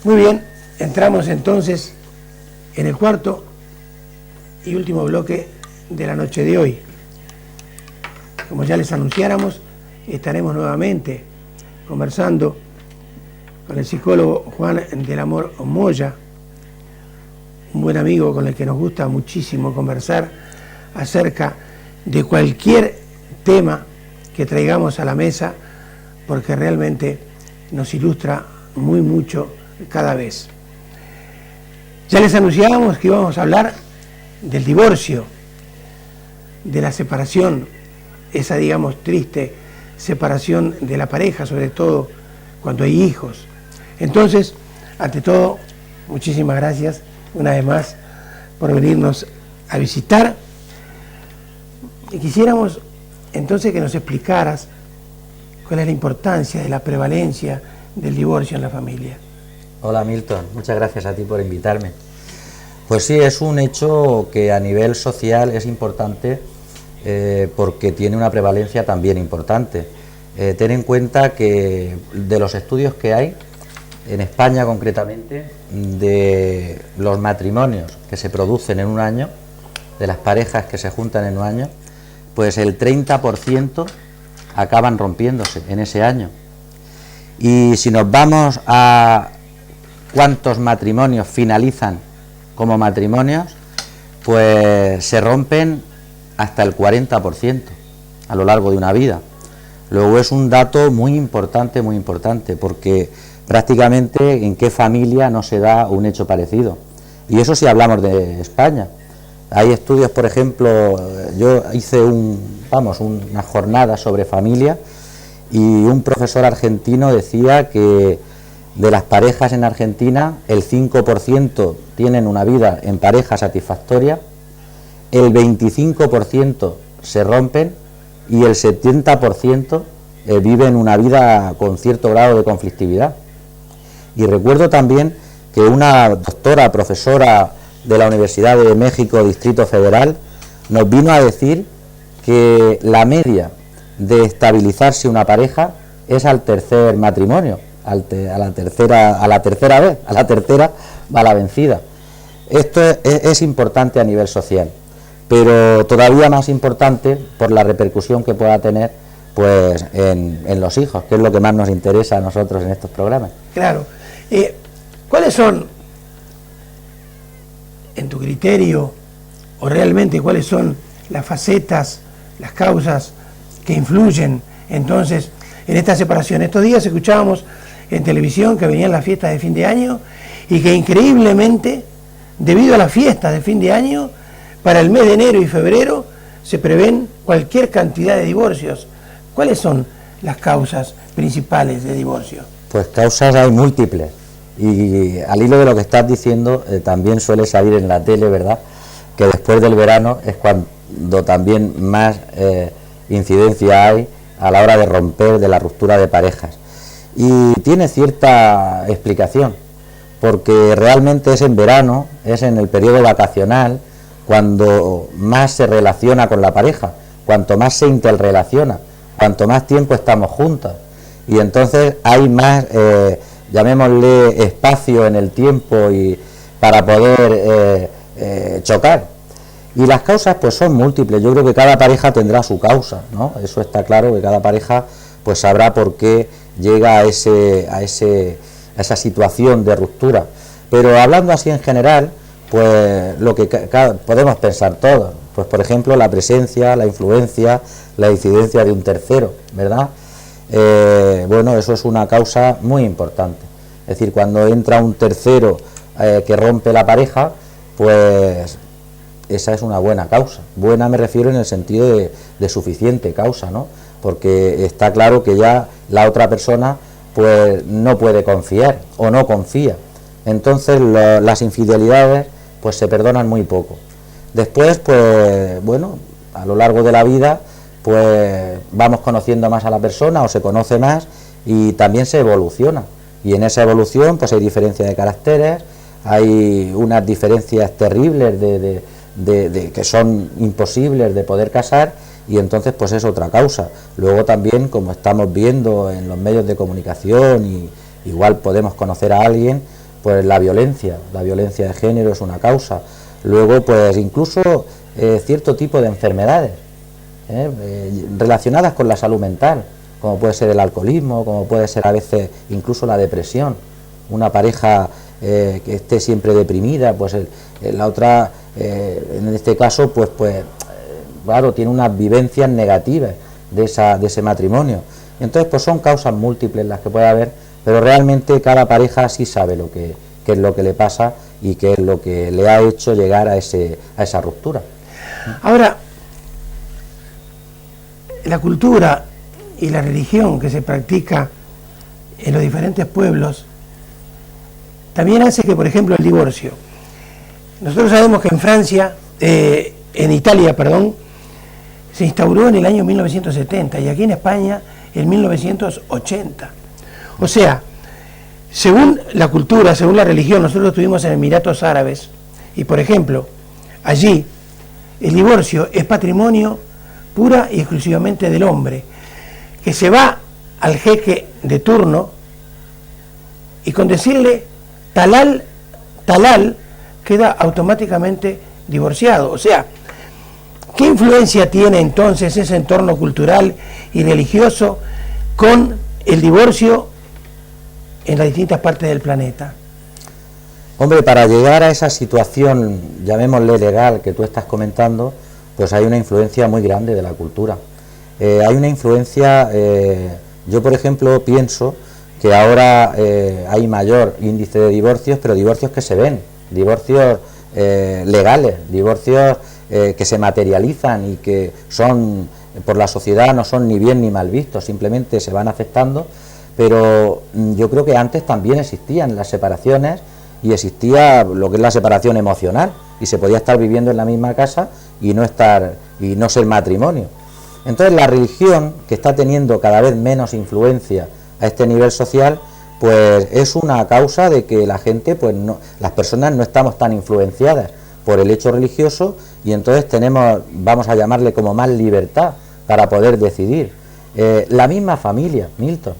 Muy bien, entramos entonces en el cuarto y último bloque de la noche de hoy. Como ya les anunciáramos, estaremos nuevamente conversando con el psicólogo Juan del Amor Moya, un buen amigo con el que nos gusta muchísimo conversar acerca de cualquier tema que traigamos a la mesa, porque realmente nos ilustra muy mucho cada vez. Ya les anunciábamos que íbamos a hablar del divorcio, de la separación, esa, digamos, triste separación de la pareja, sobre todo cuando hay hijos. Entonces, ante todo, muchísimas gracias una vez más por venirnos a visitar. Y quisiéramos entonces que nos explicaras cuál es la importancia de la prevalencia del divorcio en la familia. Hola Milton, muchas gracias a ti por invitarme. Pues sí, es un hecho que a nivel social es importante porque tiene una prevalencia también importante. Ten en cuenta que de los estudios que hay, en España concretamente, de los matrimonios que se producen en un año, de las parejas que se juntan en un año, pues el 30% acaban rompiéndose en ese año. Y si nos vamos a cuántos matrimonios finalizan como matrimonios, pues se rompen hasta el 40% a lo largo de una vida. Luego es un dato muy importante, porque prácticamente en qué familia no se da un hecho parecido. Y eso si hablamos de España. Hay estudios, por ejemplo, yo hice una jornada sobre familia y un profesor argentino decía que de las parejas en Argentina el 5% tienen una vida en pareja satisfactoria, el 25% se rompen y el 70% viven una vida con cierto grado de conflictividad. Y recuerdo también que una doctora, profesora de la Universidad de México, Distrito Federal, nos vino a decir que la media de estabilizarse una pareja es al tercer matrimonio, a la tercera vez va la vencida. Esto es importante a nivel social, pero todavía más importante por la repercusión que pueda tener pues en los hijos, que es lo que más nos interesa a nosotros en estos programas. Claro. ¿Cuáles son, en tu criterio, o realmente cuáles son las facetas, las causas que influyen entonces en esta separación? Estos días escuchábamos en televisión que venían las fiestas de fin de año y que increíblemente, debido a las fiestas de fin de año, para el mes de enero y febrero se prevén cualquier cantidad de divorcios. ¿Cuáles son las causas principales de divorcio? Pues causas hay múltiples. Y al hilo de lo que estás diciendo, también suele salir en la tele, ¿verdad?, que después del verano es cuando también más incidencia hay a la hora de romper, de la ruptura de parejas. Y tiene cierta explicación, porque realmente es en verano, es en el periodo vacacional, cuando más se relaciona con la pareja, cuanto más se interrelaciona, cuanto más tiempo estamos juntos. Y entonces hay más, llamémosle, espacio en el tiempo y para poder chocar. Y las causas pues son múltiples. Yo creo que cada pareja tendrá su causa, ¿no? Eso está claro, que cada pareja pues sabrá por qué llega a esa situación de ruptura. Pero hablando así en general, pues lo que podemos pensar todos, pues por ejemplo la presencia, la influencia, la incidencia de un tercero, ¿verdad? Bueno, eso es una causa muy importante. Es decir, cuando entra un tercero que rompe la pareja, pues esa es una buena causa. Buena me refiero en el sentido de suficiente causa, ¿no? Porque está claro que ya la otra persona pues no puede confiar o no confía. Entonces las infidelidades pues se perdonan muy poco. Después, pues bueno, a lo largo de la vida pues vamos conociendo más a la persona o se conoce más y también se evoluciona. Y en esa evolución pues hay diferencia de caracteres, hay unas diferencias terribles que son imposibles de poder casar, y entonces pues es otra causa. Luego también, como estamos viendo en los medios de comunicación, y igual podemos conocer a alguien pues la violencia de género es una causa. Luego, pues incluso cierto tipo de enfermedades relacionadas con la salud mental, como puede ser el alcoholismo, como puede ser a veces incluso la depresión. Una pareja que esté siempre deprimida, pues la otra, en este caso, pues claro, tiene unas vivencias negativas de ese matrimonio. Entonces, pues son causas múltiples las que puede haber, pero realmente cada pareja sí sabe qué es lo que le pasa y qué es lo que le ha hecho llegar a esa ruptura. Ahora, la cultura y la religión que se practica en los diferentes pueblos también hace que, por ejemplo, el divorcio. Nosotros sabemos que en Italia, se instauró en el año 1970 y aquí en España en 1980. O sea, según la cultura, según la religión, nosotros estuvimos en Emiratos Árabes y, por ejemplo, allí el divorcio es patrimonio pura y exclusivamente del hombre, que se va al jeque de turno y con decirle talal, queda automáticamente divorciado. O sea, ¿qué influencia tiene entonces ese entorno cultural y religioso con el divorcio en las distintas partes del planeta? Hombre, para llegar a esa situación, llamémosle legal, que tú estás comentando, pues hay una influencia muy grande de la cultura. Hay una influencia, yo por ejemplo pienso que ahora hay mayor índice de divorcios, pero divorcios que se ven, divorcios legales, divorcios que se materializan y que son, por la sociedad no son ni bien ni mal vistos, simplemente se van aceptando, pero yo creo que antes también existían las separaciones y existía lo que es la separación emocional y se podía estar viviendo en la misma casa y no ser matrimonio. Entonces la religión, que está teniendo cada vez menos influencia a este nivel social, pues es una causa de que la gente, pues no, las personas no estamos tan influenciadas por el hecho religioso y entonces tenemos, vamos a llamarle como más libertad para poder decidir. La misma familia, Milton,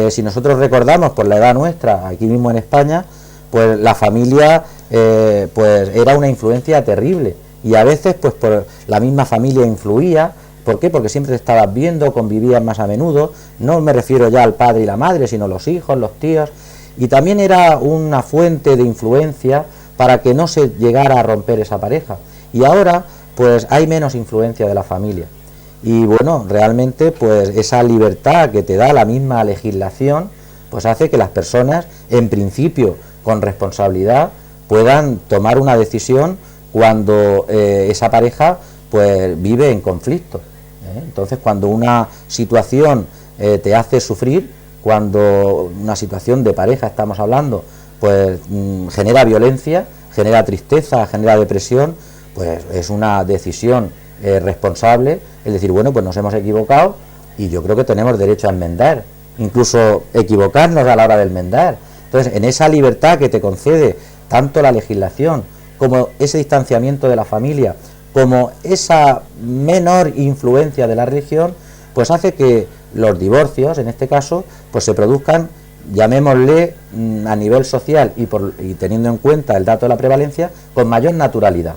si nosotros recordamos por la edad nuestra, aquí mismo en España, pues la familia pues era una influencia terrible y a veces pues por la misma familia influía. ¿Por qué? Porque siempre te estabas viendo, convivías más a menudo, no me refiero ya al padre y la madre, sino los hijos, los tíos, y también era una fuente de influencia para que no se llegara a romper esa pareja. Y ahora pues hay menos influencia de la familia. Y bueno, realmente pues esa libertad que te da la misma legislación, pues hace que las personas, en principio, con responsabilidad, puedan tomar una decisión cuando esa pareja pues vive en conflicto. Entonces, cuando una situación te hace sufrir, cuando una situación de pareja estamos hablando, pues genera violencia, genera tristeza, genera depresión, pues es una decisión responsable, es decir, bueno, pues nos hemos equivocado y yo creo que tenemos derecho a enmendar, incluso equivocarnos a la hora de enmendar. Entonces, en esa libertad que te concede tanto la legislación como ese distanciamiento de la familia, como esa menor influencia de la religión, pues hace que los divorcios, en este caso, pues se produzcan, llamémosle a nivel social y teniendo en cuenta el dato de la prevalencia, con mayor naturalidad.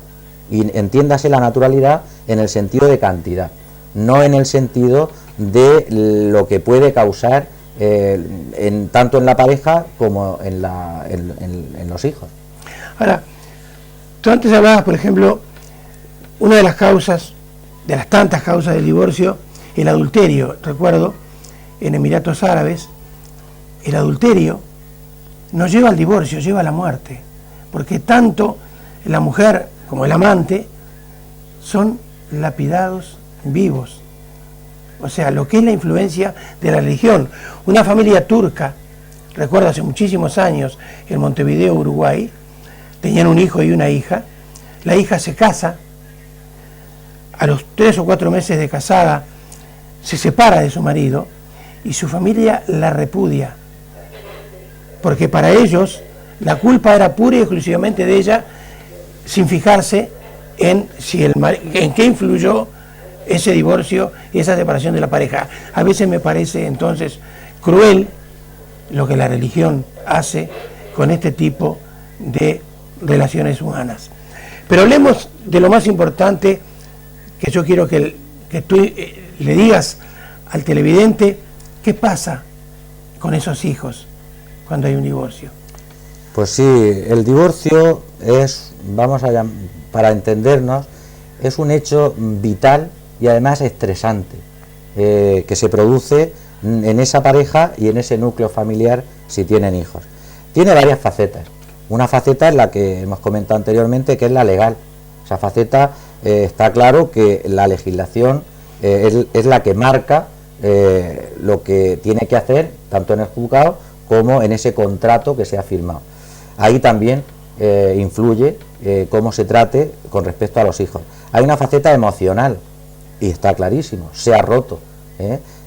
Y entiéndase la naturalidad en el sentido de cantidad, no en el sentido de lo que puede causar tanto en la pareja como en los hijos. Ahora, tú antes hablabas, por ejemplo, una de las causas, de las tantas causas del divorcio, el adulterio. Recuerdo, en Emiratos Árabes, el adulterio no lleva al divorcio, lleva a la muerte, porque tanto la mujer como el amante son lapidados vivos. O sea, lo que es la influencia de la religión. Una familia turca, recuerdo hace muchísimos años, en Montevideo, Uruguay, tenían un hijo y una hija, la hija se casa, a los 3 o 4 meses de casada se separa de su marido y su familia la repudia, porque para ellos la culpa era pura y exclusivamente de ella, sin fijarse en qué influyó ese divorcio y esa separación de la pareja. A veces me parece entonces cruel lo que la religión hace con este tipo de relaciones humanas. Pero hablemos de lo más importante, que yo quiero que tú le digas al televidente, ¿qué pasa con esos hijos cuando hay un divorcio? Pues sí, el divorcio es, para entendernos, es un hecho vital y además estresante, que se produce en esa pareja y en ese núcleo familiar si tienen hijos. Tiene varias facetas. Una faceta es la que hemos comentado anteriormente, que es la legal. Esa faceta está claro que la legislación es la que marca lo que tiene que hacer, tanto en el juzgado como en ese contrato que se ha firmado. Ahí también influye cómo se trate con respecto a los hijos. Hay una faceta emocional, y está clarísimo, se ha roto.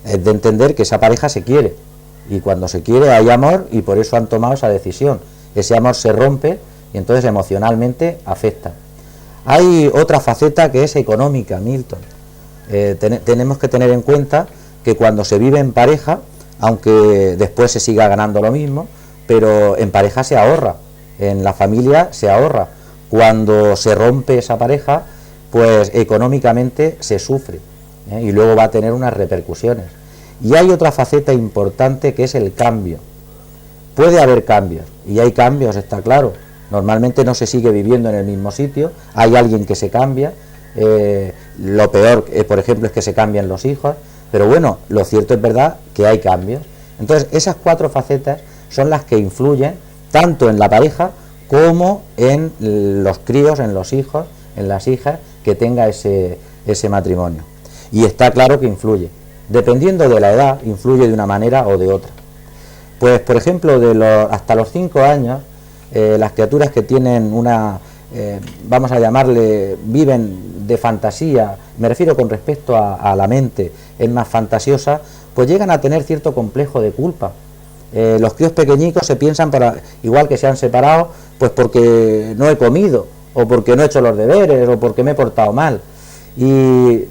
Es de entender que esa pareja se quiere, y cuando se quiere hay amor, y por eso han tomado esa decisión. Ese amor se rompe y entonces emocionalmente afecta. Hay otra faceta que es económica, Milton. Tenemos que tener en cuenta que cuando se vive en pareja, aunque después se siga ganando lo mismo, pero en pareja se ahorra, en la familia se ahorra. Cuando se rompe esa pareja, pues económicamente se sufre, y luego va a tener unas repercusiones. Y hay otra faceta importante que es el cambio. Puede haber cambios, y hay cambios, está claro. Normalmente no se sigue viviendo en el mismo sitio, hay alguien que se cambia, lo peor, por ejemplo, es que se cambian los hijos, pero bueno, lo cierto es verdad que hay cambios. Entonces, esas cuatro facetas son las que influyen tanto en la pareja como en los críos, en los hijos, en las hijas que tenga ese matrimonio. Y está claro que influye. Dependiendo de la edad, influye de una manera o de otra. Pues, por ejemplo, hasta los 5 años, las criaturas que tienen vamos a llamarle, viven de fantasía, me refiero con respecto a la mente, es más fantasiosa, pues llegan a tener cierto complejo de culpa. Los críos pequeñicos se piensan, igual que se han separado, pues porque no he comido, o porque no he hecho los deberes, o porque me he portado mal. Y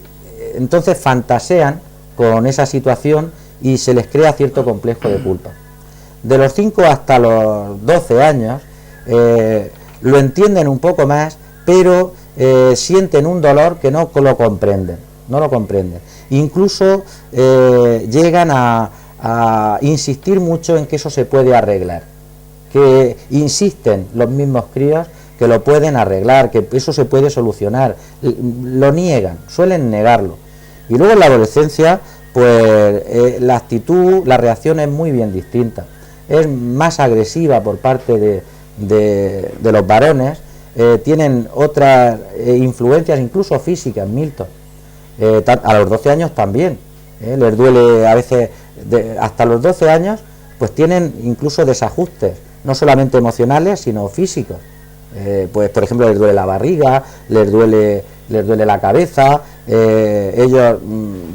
entonces fantasean con esa situación y se les crea cierto complejo de culpa. De los 5 hasta los 12 años lo entienden un poco más, pero sienten un dolor que no lo comprenden, Incluso llegan a insistir mucho en que eso se puede arreglar, que insisten los mismos críos que lo pueden arreglar, que eso se puede solucionar, lo niegan, suelen negarlo. Y luego en la adolescencia, pues la actitud, la reacción es muy bien distinta, es más agresiva por parte de los varones, tienen otras influencias, incluso físicas, Milton. A los 12 años también, les duele a veces, hasta los 12 años, pues tienen incluso desajustes, no solamente emocionales, sino físicos. Pues por ejemplo les duele la barriga, les duele la cabeza, ellos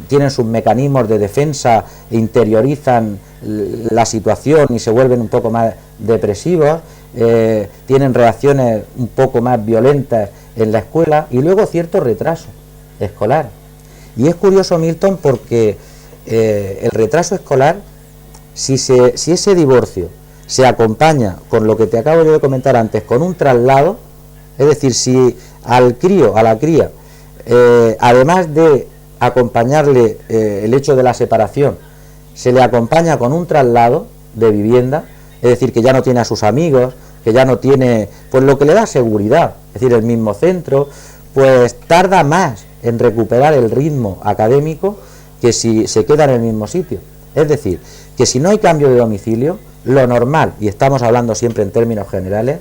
tienen sus mecanismos de defensa, interiorizan la situación y se vuelven un poco más depresivos, tienen reacciones un poco más violentas en la escuela y luego cierto retraso escolar. Y es curioso, Milton, porque el retraso escolar, si ese divorcio se acompaña con lo que te acabo yo de comentar antes, con un traslado, es decir, si al crío, a la cría, además de acompañarle el hecho de la separación, se le acompaña con un traslado de vivienda, es decir, que ya no tiene a sus amigos, que ya no tiene, pues lo que le da seguridad, es decir, el mismo centro, pues tarda más en recuperar el ritmo académico que si se queda en el mismo sitio. Es decir, que si no hay cambio de domicilio, lo normal, y estamos hablando siempre en términos generales,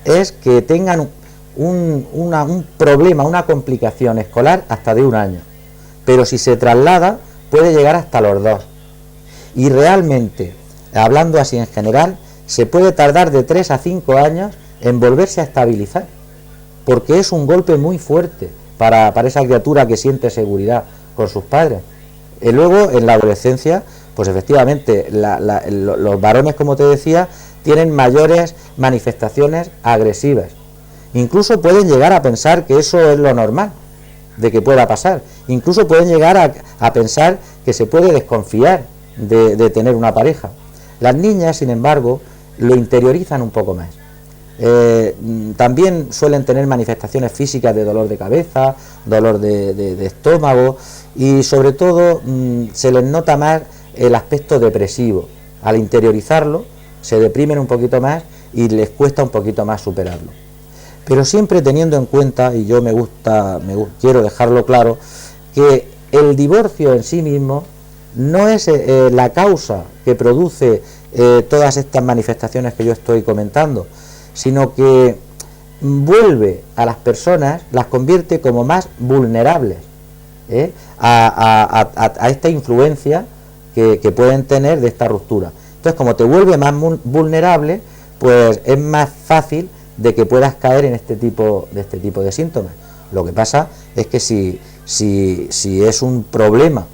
es que tengan un problema, una complicación escolar hasta de 1 año. Pero si se traslada, puede llegar hasta los 2. Y realmente, hablando así en general, se puede tardar de 3 a 5 años en volverse a estabilizar, porque es un golpe muy fuerte para esa criatura que siente seguridad con sus padres. Y luego, en la adolescencia, pues efectivamente, los varones, como te decía, tienen mayores manifestaciones agresivas. Incluso pueden llegar a pensar que eso es lo normal de que pueda pasar. Incluso pueden llegar a pensar que se puede desconfiar de tener una pareja. Las niñas, sin embargo, lo interiorizan un poco más. También suelen tener manifestaciones físicas de dolor de cabeza, dolor de estómago, y sobre todo se les nota más el aspecto depresivo. Al interiorizarlo se deprimen un poquito más y les cuesta un poquito más superarlo. Pero siempre teniendo en cuenta, y yo quiero dejarlo claro, que el divorcio en sí mismo no es la causa que produce todas estas manifestaciones que yo estoy comentando, sino que vuelve a las personas, las convierte como más vulnerables a esta influencia que pueden tener de esta ruptura. Entonces, como te vuelve más vulnerable, pues es más fácil de que puedas caer en este tipo de síntomas. Lo que pasa es que si es un problema,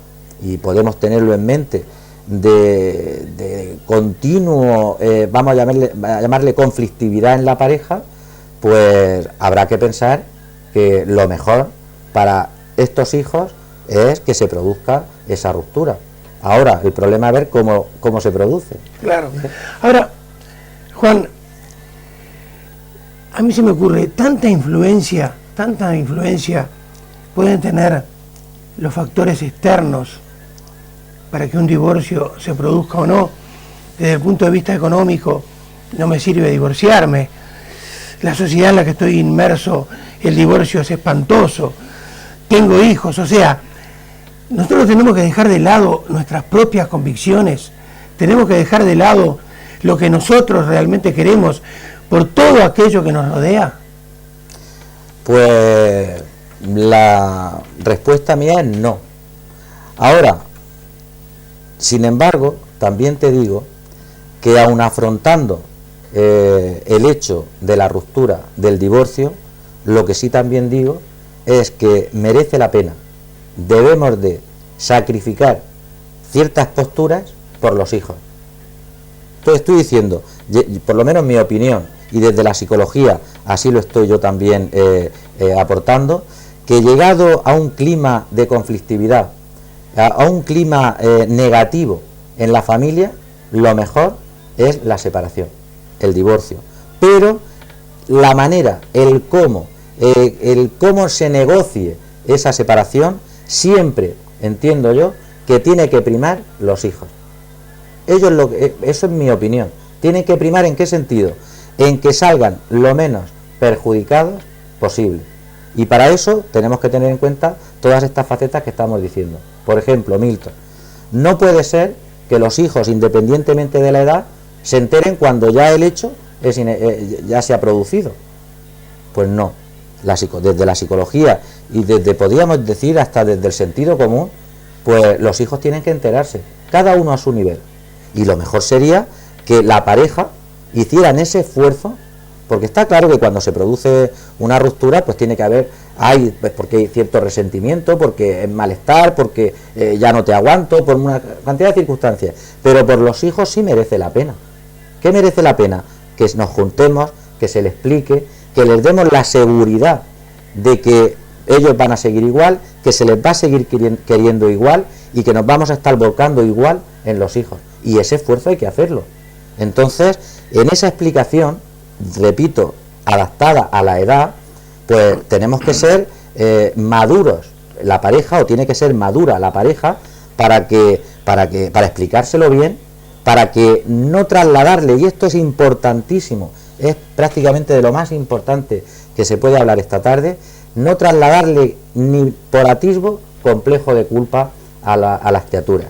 y podemos tenerlo en mente, de continuo, vamos a llamarle conflictividad en la pareja, pues habrá que pensar que lo mejor para estos hijos es que se produzca esa ruptura. Ahora, el problema es ver cómo se produce. Claro. Ahora, Juan, a mí se me ocurre, tanta influencia pueden tener los factores externos para que un divorcio se produzca o no. Desde el punto de vista económico, no me sirve divorciarme. La sociedad en la que estoy inmerso, el divorcio es espantoso. Tengo hijos, o sea, nosotros tenemos que dejar de lado nuestras propias convicciones, tenemos que dejar de lado lo que nosotros realmente queremos por todo aquello que nos rodea. Pues la respuesta mía es no. Ahora, sin embargo, también te digo que aun afrontando el hecho de la ruptura, del divorcio, lo que sí también digo es que merece la pena. Debemos de sacrificar ciertas posturas por los hijos. Entonces estoy diciendo, por lo menos mi opinión, y desde la psicología así lo estoy yo también aportando, que llegado a un clima de conflictividad, a un clima negativo en la familia, lo mejor es la separación, el divorcio. Pero la manera, el cómo se negocie esa separación, siempre entiendo yo que tiene que primar los hijos. Eso es mi opinión. Tienen que primar, ¿en qué sentido? En que salgan lo menos perjudicados posible. Y para eso tenemos que tener en cuenta todas estas facetas que estamos diciendo. Por ejemplo, Milton, no puede ser que los hijos, independientemente de la edad, se enteren cuando ya el hecho ya se ha producido. Pues no. Desde la psicología y podríamos decir hasta desde el sentido común, pues los hijos tienen que enterarse, cada uno a su nivel. Y lo mejor sería que la pareja hicieran ese esfuerzo, porque está claro que cuando se produce una ruptura, pues tiene que haber, porque hay cierto resentimiento, porque es malestar, porque ya no te aguanto, por una cantidad de circunstancias. Pero por los hijos sí merece la pena. ¿Qué merece la pena? Que nos juntemos, que se les explique, que les demos la seguridad de que ellos van a seguir igual, que se les va a seguir queriendo igual y que nos vamos a estar volcando igual en los hijos. Y ese esfuerzo hay que hacerlo. Entonces, en esa explicación, repito, adaptada a la edad, pues tenemos que ser maduros la pareja, o tiene que ser madura la pareja para explicárselo bien, para que no trasladarle, y esto es importantísimo, es prácticamente de lo más importante que se puede hablar esta tarde, no trasladarle ni por atisbo complejo de culpa a las criaturas,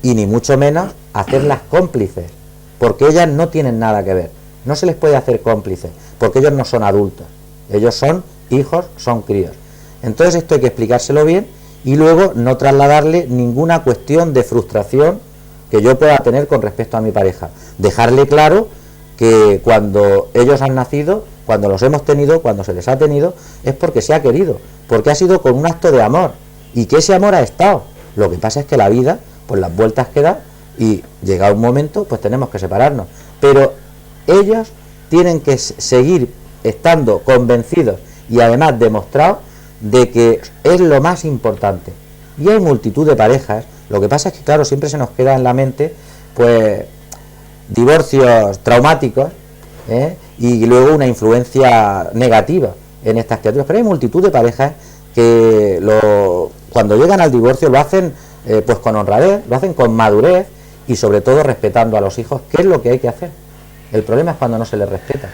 y ni mucho menos hacerlas cómplices, porque ellas no tienen nada que ver. No se les puede hacer cómplices, porque ellos no son adultos, ellos son hijos, son críos. Entonces esto hay que explicárselo bien y luego no trasladarle ninguna cuestión de frustración que yo pueda tener con respecto a mi pareja. Dejarle claro que cuando ellos han nacido, cuando los hemos tenido, cuando se les ha tenido, es porque se ha querido, porque ha sido con un acto de amor, y que ese amor ha estado. Lo que pasa es que la vida, pues las vueltas que da, y llegado un momento, pues tenemos que separarnos. Pero ellos tienen que seguir estando convencidos y además demostrados de que es lo más importante. Y hay multitud de parejas, lo que pasa es que claro, siempre se nos queda en la mente pues divorcios traumáticos, y luego una influencia negativa en estas criaturas. Pero hay multitud de parejas que cuando llegan al divorcio lo hacen pues con honradez, lo hacen con madurez y sobre todo respetando a los hijos, que es lo que hay que hacer. El problema es cuando no se les respeta.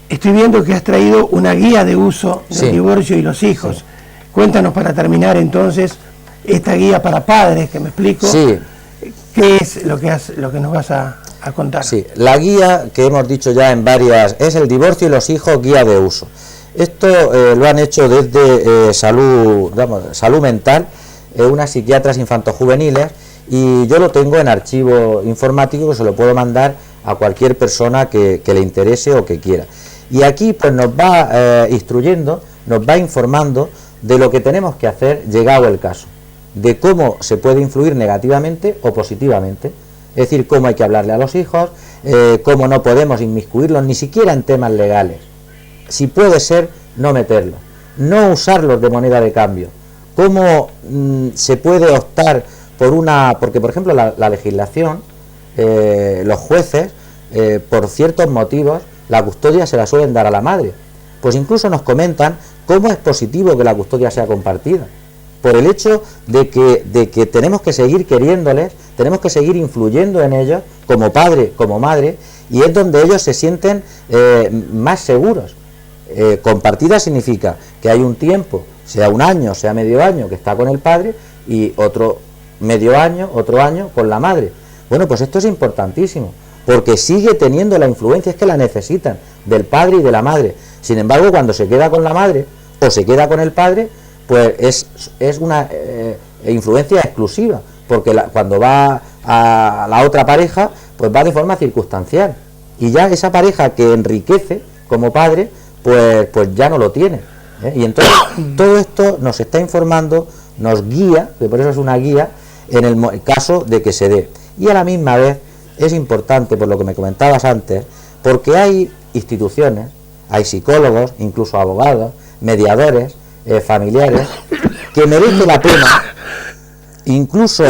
Estoy viendo que has traído una guía de uso del divorcio y los hijos. Sí. Cuéntanos para terminar entonces esta guía para padres, que me explico. Sí. ¿Qué es lo que nos vas a contar? Sí, la guía que hemos dicho ya en varias es el divorcio y los hijos, guía de uso. Esto lo han hecho desde salud mental, unas psiquiatras infantojuveniles, y yo lo tengo en archivo informático que se lo puedo mandar a cualquier persona que le interese o que quiera. Y aquí pues nos va instruyendo, nos va informando de lo que tenemos que hacer llegado el caso, de cómo se puede influir negativamente o positivamente, es decir, cómo hay que hablarle a los hijos, cómo no podemos inmiscuirlos ni siquiera en temas legales, si puede ser no meterlos, no usarlos de moneda de cambio, cómo se puede optar porque por ejemplo la legislación, los jueces, por ciertos motivos, la custodia se la suelen dar a la madre. Pues incluso nos comentan cómo es positivo que la custodia sea compartida, por el hecho de que tenemos que seguir queriéndoles, tenemos que seguir influyendo en ellos, como padre, como madre, y es donde ellos se sienten más seguros. Compartida significa que hay un tiempo, sea un año, sea medio año, que está con el padre, y otro medio año, otro año con la madre. Bueno, pues esto es importantísimo, porque sigue teniendo la influencia, es que la necesitan, del padre y de la madre. Sin embargo, cuando se queda con la madre o se queda con el padre, pues es una influencia exclusiva, porque cuando va a la otra pareja, pues va de forma circunstancial, y ya esa pareja que enriquece como padre, pues ya no lo tiene, y entonces todo esto nos está informando, nos guía, que por eso es una guía, en el caso de que se dé. Y a la misma vez es importante, por lo que me comentabas antes, porque hay instituciones, hay psicólogos, incluso abogados, mediadores, familiares, que merece la pena, incluso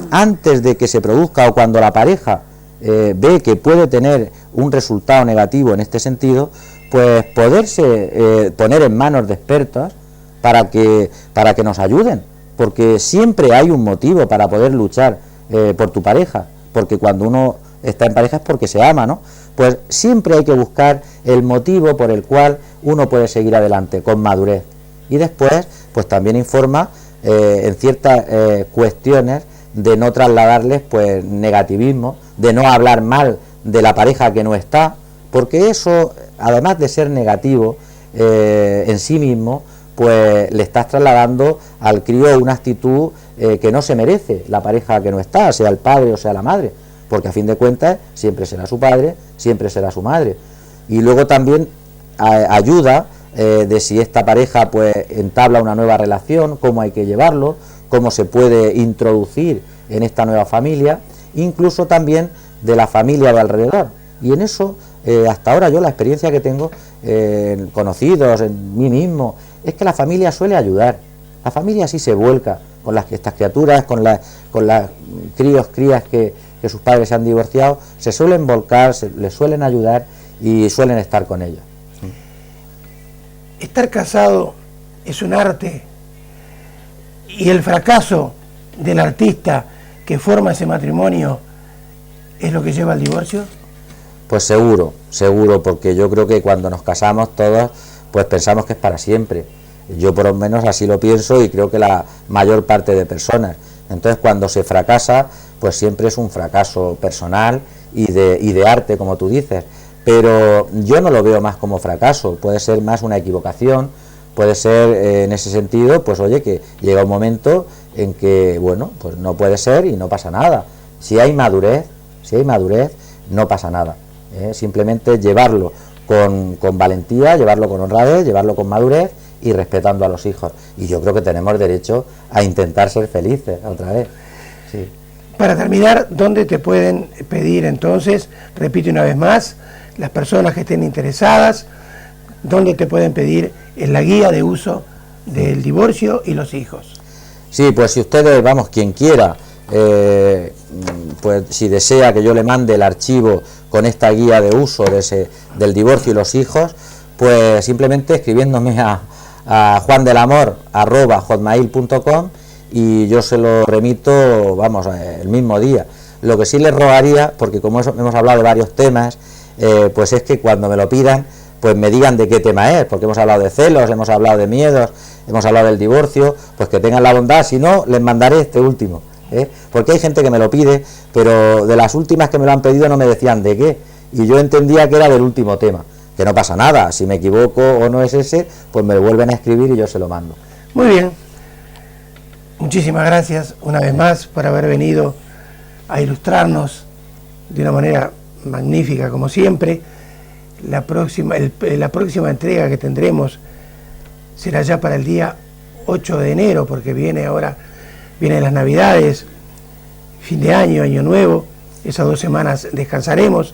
antes de que se produzca o cuando la pareja ve que puede tener un resultado negativo en este sentido, pues poderse poner en manos de expertos para que nos ayuden, porque siempre hay un motivo para poder luchar por tu pareja, porque cuando uno está en pareja es porque se ama, ¿no? Pues siempre hay que buscar el motivo por el cual uno puede seguir adelante con madurez. Y después, pues también informa en ciertas cuestiones de no trasladarles pues negativismo, de no hablar mal de la pareja que no está, porque eso, además de ser negativo en sí mismo, pues le estás trasladando al crío una actitud que no se merece la pareja que no está, sea el padre o sea la madre, porque a fin de cuentas siempre será su padre, siempre será su madre. Y luego también ayuda de si esta pareja pues entabla una nueva relación, cómo hay que llevarlo, cómo se puede introducir en esta nueva familia, incluso también de la familia de alrededor. Y en eso, hasta ahora yo la experiencia que tengo en conocidos, en mí mismo, es que la familia suele ayudar. La familia sí se vuelca con estas criaturas, con las crías que sus padres se han divorciado, se suelen volcar, les suelen ayudar y suelen estar con ellos. Estar casado es un arte, y el fracaso del artista que forma ese matrimonio es lo que lleva al divorcio. Pues seguro, porque yo creo que cuando nos casamos todos pues pensamos que es para siempre. Yo por lo menos así lo pienso, y creo que la mayor parte de personas. Entonces cuando se fracasa, pues siempre es un fracaso personal y de arte, como tú dices. Pero yo no lo veo más como fracaso, puede ser más una equivocación, puede ser en ese sentido, pues oye, que llega un momento en que, bueno, pues no puede ser y no pasa nada. Si hay madurez, no pasa nada. Simplemente llevarlo con valentía, llevarlo con honradez, llevarlo con madurez y respetando a los hijos. Y yo creo que tenemos derecho a intentar ser felices otra vez. Sí. Para terminar, ¿dónde te pueden pedir entonces? Repite una vez más, las personas que estén interesadas, ¿dónde te pueden pedir en la guía de uso del divorcio y los hijos? Sí, pues si ustedes, quien quiera pues si desea que yo le mande el archivo con esta guía de uso del divorcio y los hijos, pues simplemente escribiéndome a juandelamor@hotmail.com y yo se lo remito, vamos, el mismo día. Lo que sí les rogaría, porque como hemos hablado de varios temas, pues es que cuando me lo pidan, pues me digan de qué tema es, porque hemos hablado de celos, hemos hablado de miedos, hemos hablado del divorcio, pues que tengan la bondad, si no, les mandaré este último, porque hay gente que me lo pide, pero de las últimas que me lo han pedido no me decían de qué, y yo entendía que era del último tema, que no pasa nada, si me equivoco o no es ese, pues me vuelven a escribir y yo se lo mando. Muy bien, muchísimas gracias una vez más por haber venido a ilustrarnos de una manera magnífica como siempre. La próxima entrega que tendremos será ya para el día 8 de enero, porque vienen las Navidades, fin de año, año nuevo, esas 2 semanas descansaremos,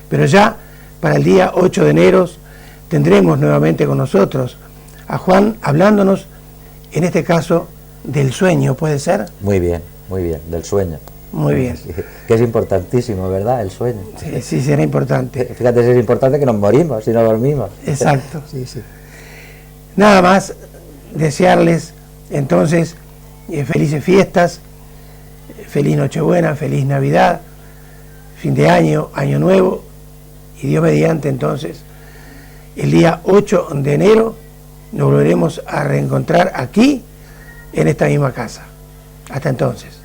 pero ya para el día 8 de enero tendremos nuevamente con nosotros a Juan hablándonos, en este caso, del sueño, ¿puede ser? Muy bien, del sueño. Muy bien. Que es importantísimo, ¿verdad? El sueño. Sí, será importante. Fíjate, si es importante que nos morimos si no dormimos. Exacto. Sí. Nada más desearles entonces felices fiestas, feliz Nochebuena, feliz Navidad, fin de año, año nuevo, y Dios mediante entonces, el día 8 de enero nos volveremos a reencontrar aquí, en esta misma casa. Hasta entonces.